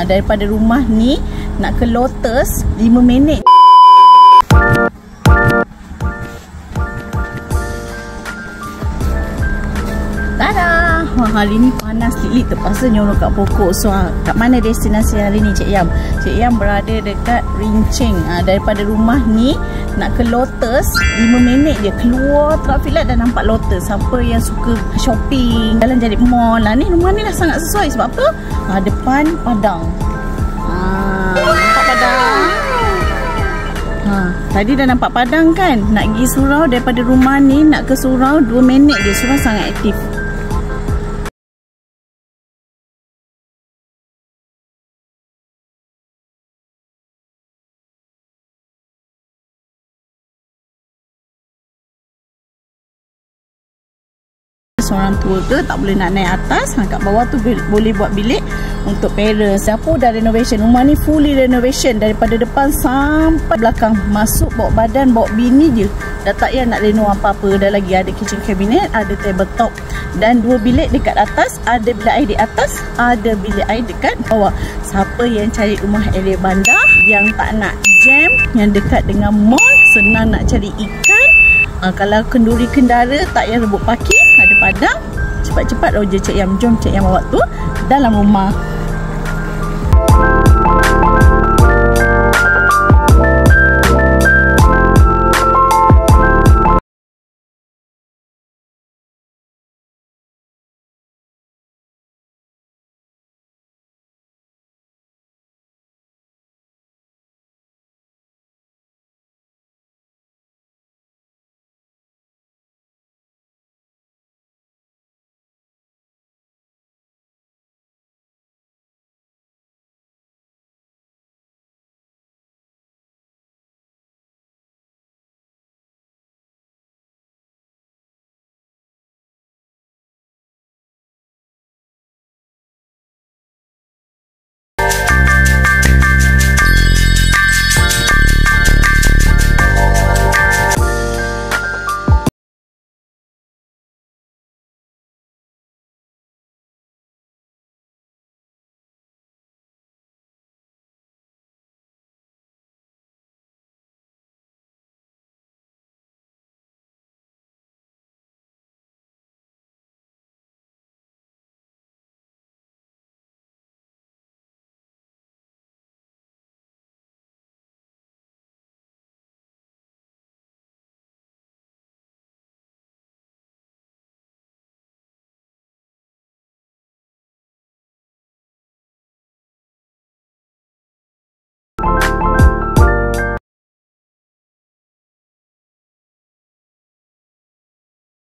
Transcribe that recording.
Daripada rumah ni nak ke Lotus 5 minit. Tada! Hari ni panas sikit, terpaksa nyuruh kat pokok. So kat mana destinasi hari ni Cik Yam? Cik Yam berada dekat Rincing. Daripada rumah ni nak ke Lotus 5 minit je. Keluar traffic light dah nampak Lotus. Siapa yang suka shopping, jalan jadi mall lah, ni rumah ni dah sangat sesuai. Sebab apa? Depan padang. Nampak padang? Tadi dah nampak padang kan? Nak pergi surau daripada rumah ni nak ke surau 2 minit je. Surau sangat aktif. Seorang tua ke tak boleh nak naik atas, kat bawah tu boleh buat bilik untuk parents. Dapur dah renovation. Rumah ni fully renovation daripada depan sampai belakang. Masuk bawa badan, bawa bini je. Dah tak payah nak reno apa-apa. Dah lagi ada kitchen cabinet, ada table top dan 2 bilik dekat atas. Ada bilik air di atas, ada bilik air dekat bawah. Siapa yang cari rumah area bandar, yang tak nak jam, yang dekat dengan mall, senang nak cari ikan. Kalau kenduri kendara tak payah rebut parking, ada padang, cepat-cepat roja Cik Yam. Jom Cik Yam bawa tu dalam rumah.